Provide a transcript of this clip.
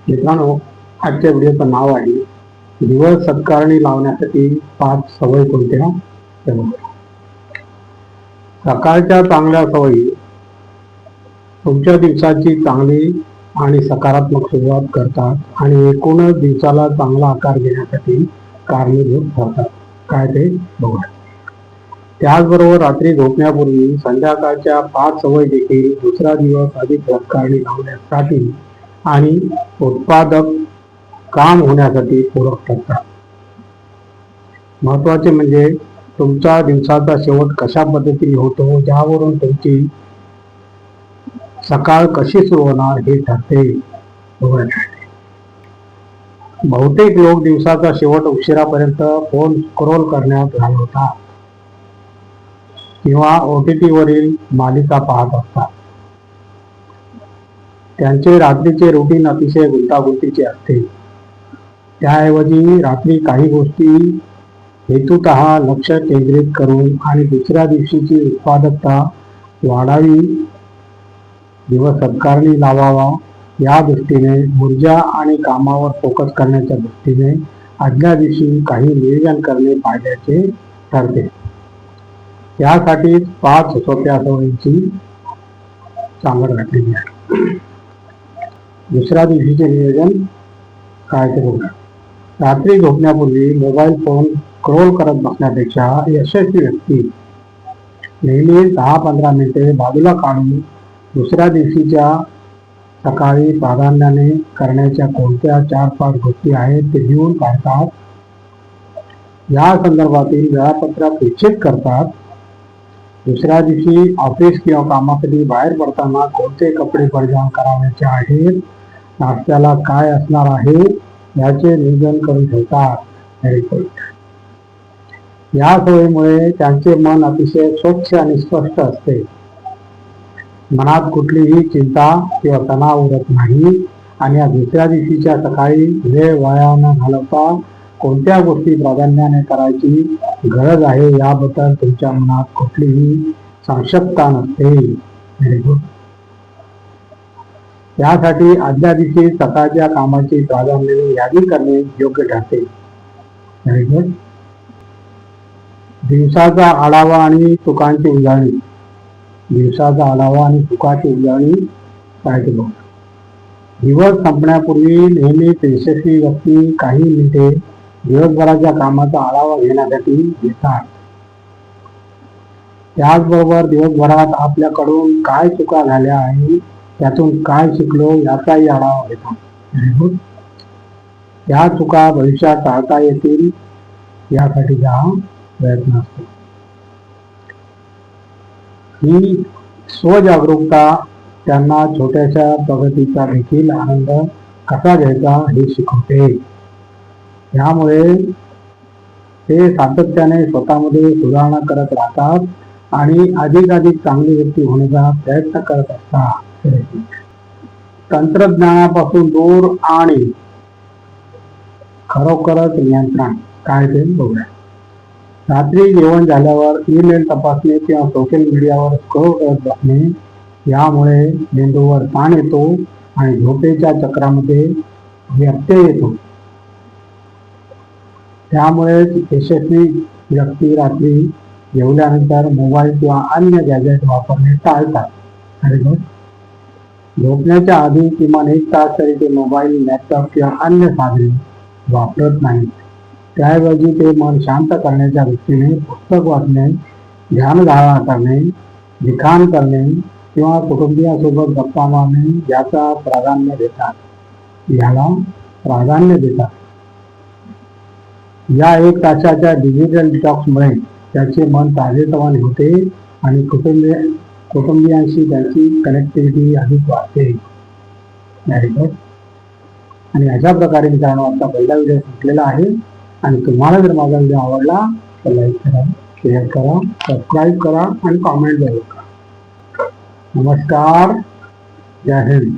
मित्रांनो, आजच्या व्हिडिओचं नाव आहे दिवस सत्कारणी लावण्यासाठी 5 सवयी कोणत्या. सकाळच्या चांगल्या सवयी तुमच्या दिवसाची चांगली आणि सकारात्मक सुरुवात करतात आणि एकूणच दिवसाला चांगला आकार देण्यासाठी कारणीभूत ठरतात. काय ते बघूया. त्याचबरोबर रात्री झोपण्यापूर्वी संध्याकाळच्या 5 सवयी देखील दुसरा दिवस अधिक सत्कारणी लावण्यासाठी आणि उत्पादक काम होण्यासाठी पूरक ठरतात. महत्वाचे म्हणजे तुमच्या दिवसाचा शेवट कशा पद्धतीने होतो, ज्यावरून तुमची सकाळ कशी सुरू होणार हे ठरते. बहुतेक लोक दिवसाचा शेवट उशिरापर्यंत फोन स्क्रोल करण्यात घालवतात किंवा OTT वरील मालिका पाहत असतात. त्यांचे रात्रीचे रुटीन अतिशय गुंतागुंतीचे असते. त्याऐवजी रात्री काही गोष्टी हेतुतः लक्ष केंद्रित करून आणि दुसऱ्या दिवशीची उत्पादकता वाढावी, दिवस सत्कारणी लावावा या दृष्टीने, ऊर्जा आणि कामावर फोकस करण्याच्या दृष्टीने आदल्या दिवशी काही नियोजन करणे फायद्याचे ठरते. यासाठी 5 सोप्या सवयींची सांगड घातलेली आहे. दुसऱ्या दिवशीचे नियोजन काय ते बघा. रात्री झोपण्यापूर्वी मोबाईल फोन स्क्रोल करत बसण्यापेक्षा यशस्वी व्यक्ती नेहमी 10-15 मिनिटे बाजूला काढून दुसऱ्या दिवशीच्या सकाळी प्राधान्याने करण्याच्या कोणत्या 4-5 गोष्टी आहेत ते लिहून काढतात. या संदर्भातील वेळापत्रक निश्चित करतात. दुसऱ्या दिवशी ऑफिस किंवा कामासाठी बाहेर पडताना कोणते कपडे परिधान करायचे आहेत, नाश्त्याला काय असणार आहे याचे नियोजन करून ठेवतात. या सवयीमुळे त्यांचे मन अतिशय स्वच्छ आणि स्पष्ट असते. मनात कुठलीही चिंता किंवा तणाव उरत नाही आणि या दुसऱ्या दिवशीच्या सकाळी वेळ वाया न घालवता कोणत्या गोष्टी प्राधान्याने करायची गरज आहे याबद्दल तुमच्या मनात कुठलीही संशयता नसते. Very good. यासाठी आदल्या दिवशी सकाळच्या कामाची प्राधान्याने यादी करणे योग्य ठरते. Very good. दिवसाचा आढावा आणि चुकांची उजळणी. दिवसाचा आढावा आणि चुकांची उजळणी काय ते बघा. दिवस संपण्यापूर्वी नेहमीच यशस्वी व्यक्ती काही मिनिटे दिवसभराच्या कामाचा आढावा घेण्यासाठी घेतात. त्याचबरोबर दिवसभरात आपल्याकडून काय चुका झाल्या आहेत, त्यातून काय शिकलो याचाही आढावा घेतात. या चुका भविष्यात टाळता येतील यासाठी हा प्रयत्न असतो. ही स्वजागरूकता त्यांना छोट्याशा प्रगतीचा देखील आनंद कसा घ्यायचा हे शिकवते. यामुळे ते सातत्याने स्वतःमध्ये सुधारणा करत राहतात आणि अधिकाधिक चांगली व्यक्ती होण्याचा प्रयत्न करत असतात. तंत्रज्ञानापासून दूर आणि खरोखरच नियंत्रण काय ते बघूया. रात्री जेवण झाल्यावर ईमेल तपासणे किंवा सोशल मीडियावर स्क्रोल करत बसणे यामुळे मेंदूवर ताण येतो आणि झोपेच्या चक्रामध्ये व्यत्यय येतो. त्यामुळे यशस्वी व्यक्ती रात्री जेवल्यानंतर मोबाईल किंवा अन्य गॅजेट वापरणे टाळतात. झोपण्याच्या आधी किमान 1 तास तरी ते मोबाईल, लॅपटॉप किंवा अन्य साधने वापरत नाहीत. त्याऐवजी ते मन शांत करण्याच्या दृष्टीने पुस्तक वाचणे, ध्यानधारणा करणे, लिखाण करणे किंवा कुटुंबियांसोबत गप्पा मारणे याला प्राधान्य देतात. या 1 तासाच्या डिजिटल डिटॉक्समुळे त्याचे मन ताजेतवाने होते आणि कुटुंबियांशी त्यांची कनेक्टिव्हिटी अधिक वाढते. आणि अशा प्रकारे मित्रांनो आजचा पहिला व्हिडिओ संपलेला आहे. आणि तुम्हाला जर माझा व्हिडिओ आवडला तर लाईक करा, शेअर करा, सबस्क्राईब करा आणि कॉमेंट करा. नमस्कार. जय हिंद.